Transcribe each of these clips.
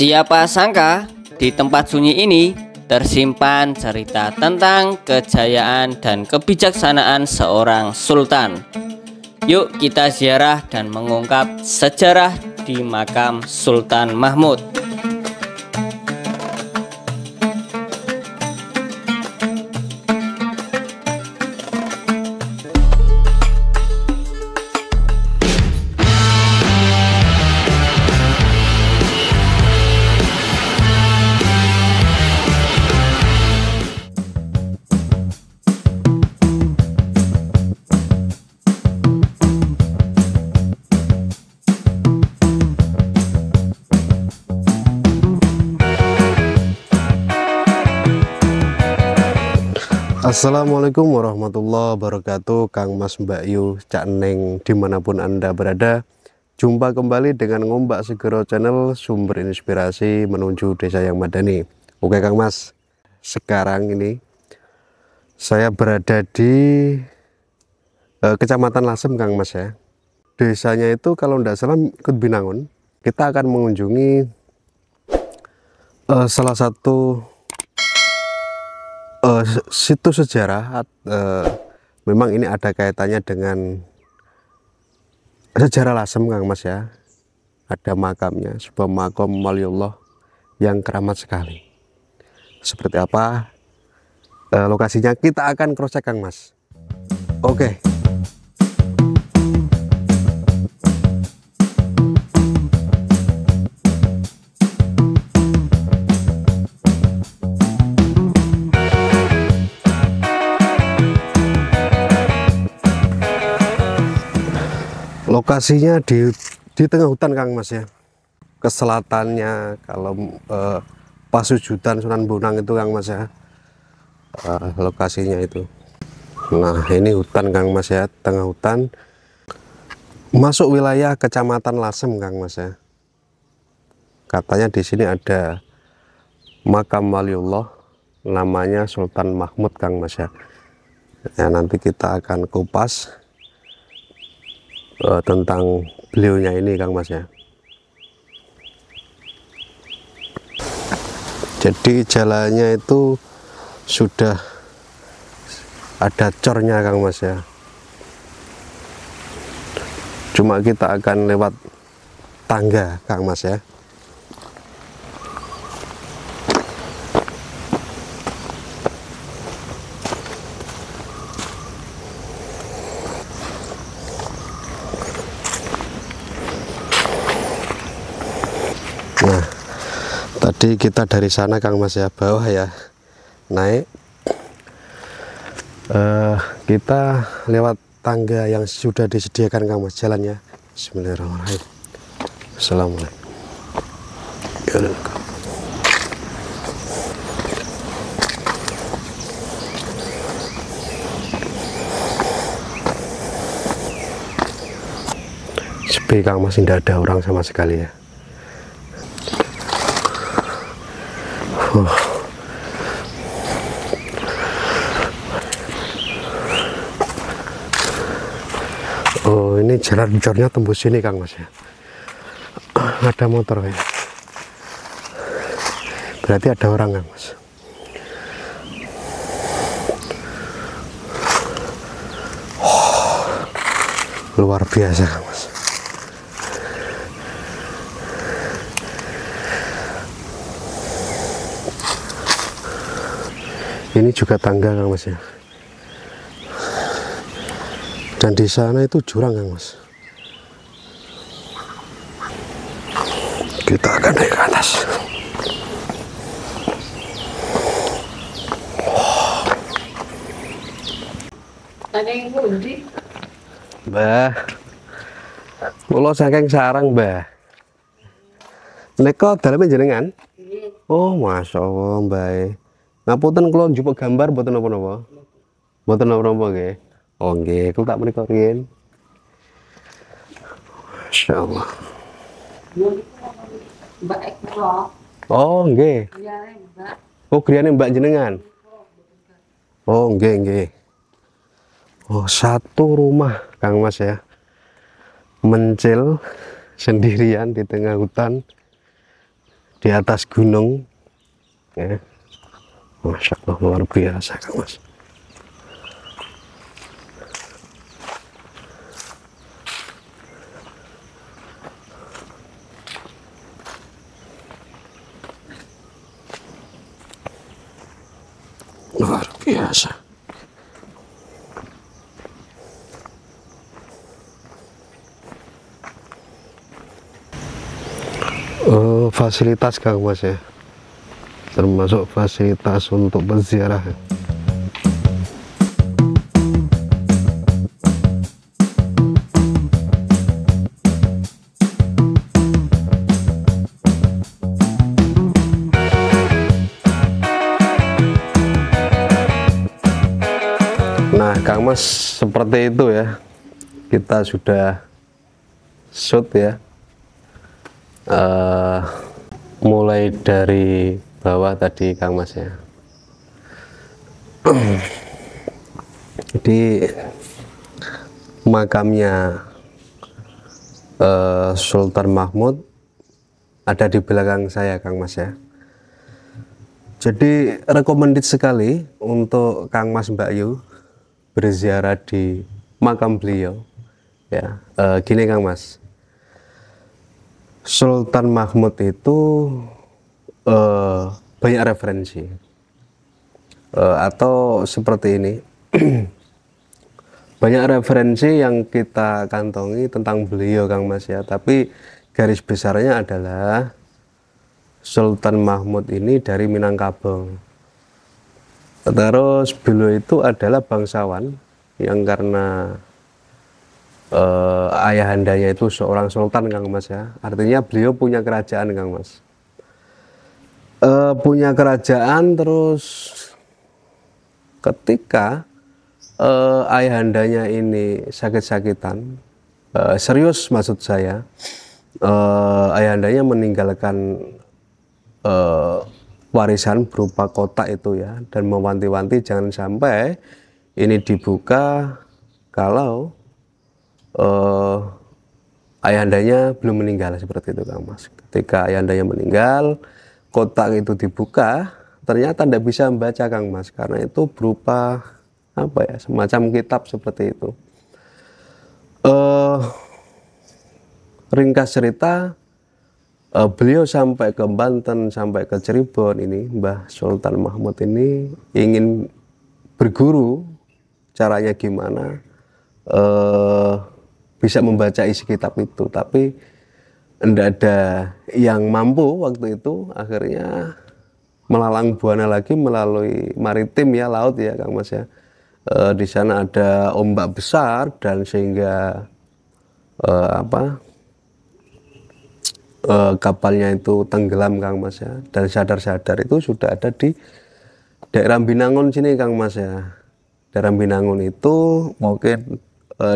Siapa sangka di tempat sunyi ini tersimpan cerita tentang kejayaan dan kebijaksanaan seorang sultan. Yuk kita ziarah dan mengungkap sejarah di makam Sultan Mahmud. Assalamualaikum warahmatullahi wabarakatuh. Kang Mas, Mbak Yu, Cak Neng, dimanapun Anda berada, jumpa kembali dengan Ngombak Segera Channel, sumber inspirasi menuju desa yang madani. Oke Kang Mas, sekarang ini saya berada di Kecamatan Lasem Kang Mas ya. Desanya itu kalau tidak salah Ketbinangun. Kita akan mengunjungi salah satu situs sejarah. Memang ini ada kaitannya dengan sejarah Lasem Kang Mas ya. Ada makamnya, sebuah makam waliullah yang keramat sekali. Seperti apa lokasinya, kita akan cross check Kang Mas. Oke. Lokasinya di tengah hutan Kang Mas ya. Keselatannya kalau Pasujudan Sunan Bonang itu Kang Mas ya. Lokasinya itu. Nah, ini hutan Kang Mas ya, tengah hutan. Masuk wilayah Kecamatan Lasem Kang Mas ya. Katanya di sini ada makam waliullah namanya Sultan Mahmud Kang Mas ya. Ya, nanti kita akan kupas tentang beliaunya ini Kang Mas ya. Jadi jalannya itu sudah ada cornya Kang Mas ya. Cuma kita akan lewat tangga Kang Mas ya. Nah, tadi kita dari sana Kang Mas ya, bawah ya, naik. Kita lewat tangga yang sudah disediakan Kang Mas, jalannya. Bismillahirrahmanirrahim. Assalamualaikum. Sepi Kang Mas, tidak ada orang sama sekali ya. Oh, ini jalan cornya tembus sini Kang Mas ya. Ada motor ya. Berarti ada orang Kang Mas. Luar biasa Kang Mas. Ini juga tangga Kang Mas ya. Dan di sana itu jurang Kang Mas. Kita akan naik ke atas. Mbah, kula saking Sarang Mbah. Nika daleme jenengan? Oh, Masya Allah Mbah. Ngapunten kula njupuk gambar mboten napa-napa. Mboten napa-napa nggih. Oh nggih, kula tak menika riyen. Masyaallah. Mbak Ekro. Oh nggih. Iya, Mbak. Oh griyane Mbak jenengan. Oh nggih nggih. Oh, satu rumah Kang Mas ya, mencil sendirian di tengah hutan di atas gunung ya. Masya Allah, luar biasa Kang Mas. Luar biasa. Fasilitas Kang Mas ya, termasuk fasilitas untuk berziarah. Nah Kang Mas, seperti itu ya, kita sudah shoot ya, mulai dari bawah tadi Kang Mas ya. Jadi makamnya Sultan Mahmud ada di belakang saya Kang Mas ya. Jadi recommended sekali untuk Kang Mas Mbak Yu berziarah di makam beliau ya. Gini Kang Mas, Sultan Mahmud itu banyak referensi, atau seperti ini, banyak referensi yang kita kantongi tentang beliau Kang Mas ya, tapi garis besarnya adalah Sultan Mahmud ini dari Minangkabau. Terus beliau itu adalah bangsawan yang karena ayahandanya itu seorang sultan Kang Mas ya, artinya beliau punya kerajaan Kang Mas, punya kerajaan. Terus ketika ayahandanya ini sakit-sakitan, serius maksud saya, ayahandanya meninggalkan warisan berupa kotak itu ya, dan mewanti-wanti jangan sampai ini dibuka kalau ayahandanya belum meninggal, seperti itu Kang Mas. Ketika ayahandanya meninggal, kotak itu dibuka, ternyata tidak bisa membaca Kang Mas, karena itu berupa apa ya, semacam kitab seperti itu. Ringkas cerita, beliau sampai ke Banten, sampai ke Cirebon ini, Mbah Sultan Mahmud ini ingin berguru caranya gimana bisa membaca isi kitab itu, tapi tidak ada yang mampu waktu itu. Akhirnya melalang buana lagi melalui maritim ya, laut ya Kang Mas ya. Di sana ada ombak besar dan sehingga kapalnya itu tenggelam Kang Mas ya, dan sadar-sadar itu sudah ada di daerah Binangun sini Kang Mas ya. Daerah Binangun itu mungkin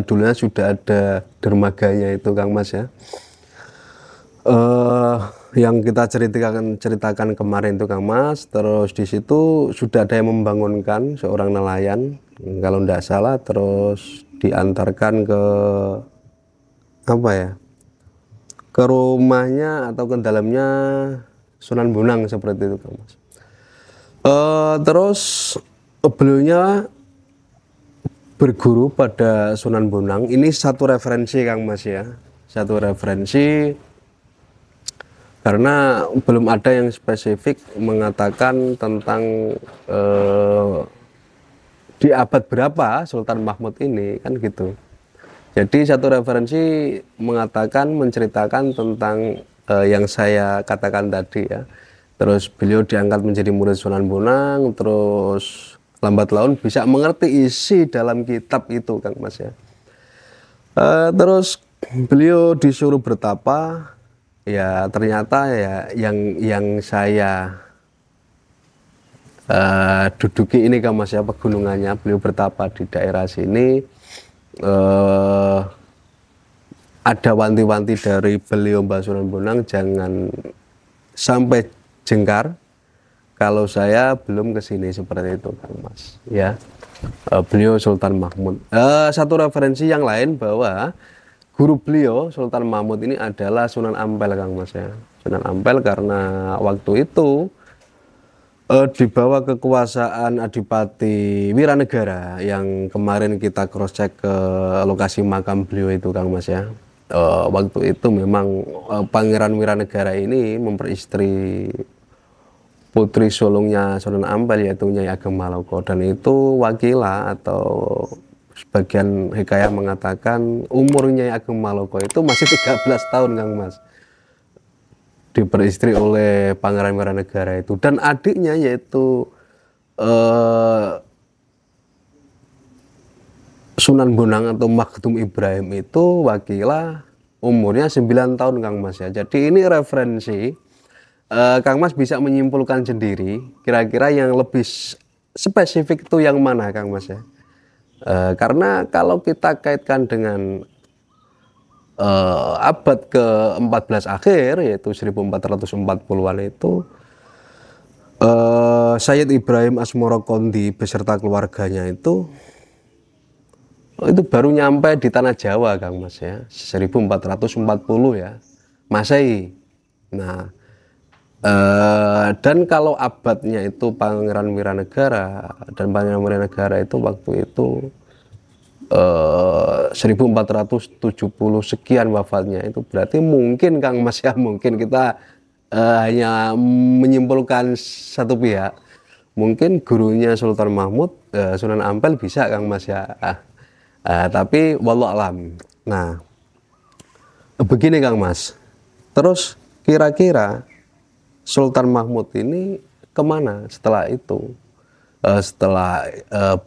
dulunya sudah ada dermaganya itu Kang Mas ya. Yang kita ceritakan kemarin itu Kang Mas, terus di situ sudah ada yang membangunkan seorang nelayan kalau tidak salah, terus diantarkan ke apa ya, ke rumahnya atau ke dalamnya Sunan Bonang, seperti itu Kang Mas. Terus beliaunya berguru pada Sunan Bonang. Ini satu referensi Kang Mas ya, satu referensi, karena belum ada yang spesifik mengatakan tentang di abad berapa Sultan Mahmud ini, kan gitu. Jadi satu referensi mengatakan, menceritakan tentang yang saya katakan tadi ya. Terus beliau diangkat menjadi murid Sunan Bonang, terus lambat laun bisa mengerti isi dalam kitab itu Kang Mas ya. Terus beliau disuruh bertapa, ya ternyata ya yang saya duduki ini Kang Mas ya, pegunungannya. Beliau bertapa di daerah sini, ada wanti-wanti dari beliau Mbah Sunan Bonang, jangan sampai jengkar, kalau saya belum kesini seperti itu Kang Mas ya. Beliau Sultan Mahmud. Satu referensi yang lain bahwa guru beliau Sultan Mahmud ini adalah Sunan Ampel Kang Mas ya. Sunan Ampel karena waktu itu di bawah kekuasaan Adipati Wiranegara yang kemarin kita cross check ke lokasi makam beliau itu Kang Mas ya. Waktu itu memang Pangeran Wiranegara ini memperistri putri sulungnya Sunan Ampel yaitu Nyai Ageng Maloka, dan itu Wakila atau sebagian hikayah mengatakan umur Nyai Ageng Maloka itu masih 13 tahun Kang Mas, diperistri oleh Pangeran Wiranegara itu, dan adiknya yaitu Sunan Bonang atau Makhdum Ibrahim itu Wakila umurnya 9 tahun Kang Mas ya. Jadi ini referensi Kang Mas bisa menyimpulkan sendiri kira-kira yang lebih spesifik itu yang mana Kang Mas ya. Karena kalau kita kaitkan dengan abad ke-14 akhir yaitu 1440-an itu Sayyid Ibrahim Asmoro Kondi beserta keluarganya itu baru nyampe di tanah Jawa Kang Mas ya, 1440 ya Masehi. Nah, dan kalau abadnya itu Pangeran Wiranegara, dan Pangeran Wiranegara itu waktu itu 1470 sekian wafatnya, itu berarti mungkin Kang Mas ya, mungkin kita hanya menyimpulkan satu pihak, mungkin gurunya Sultan Mahmud Sunan Ampel bisa Kang Mas ya. Tapi wallahu alam. Nah, begini Kang Mas, terus kira-kira Sultan Mahmud ini kemana setelah itu? Setelah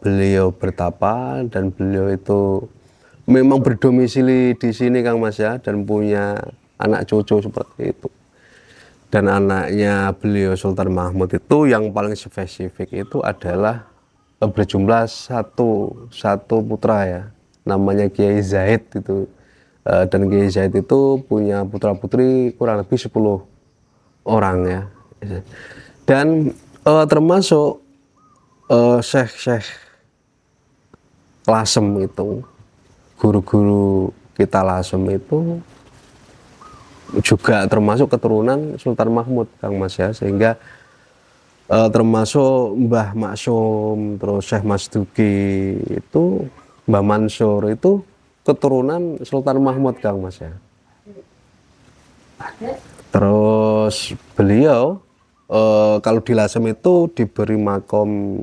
beliau bertapa dan beliau itu memang berdomisili di sini Kang Mas ya, dan punya anak cucu seperti itu. Dan anaknya beliau Sultan Mahmud itu yang paling spesifik itu adalah berjumlah satu putra ya, namanya Kiai Zaid itu. Dan Kiai Zaid itu punya putra putri kurang lebih 10 orang ya, dan termasuk syekh Lasem itu, guru-guru kita Lasem itu juga termasuk keturunan Sultan Mahmud Kang Mas ya, sehingga termasuk Mbah Maksum, terus Syekh Masduki itu, Mbah Mansur itu keturunan Sultan Mahmud Kang Mas ya. Terus beliau kalau di Lasem itu diberi makom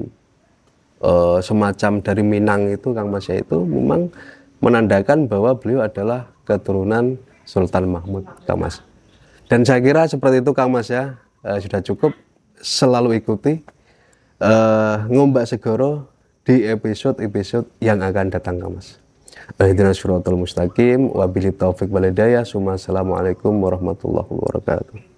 semacam dari Minang itu Kang Mas ya, itu memang menandakan bahwa beliau adalah keturunan Sultan Mahmud Kang Mas. Dan saya kira seperti itu Kang Mas ya. Sudah cukup, selalu ikuti Ngombak Segoro di episode-episode yang akan datang Kang Mas. Ihdinas siratal mustaqim, wabillahi taufiq wal hidayah. Assalamualaikum warahmatullahi wabarakatuh.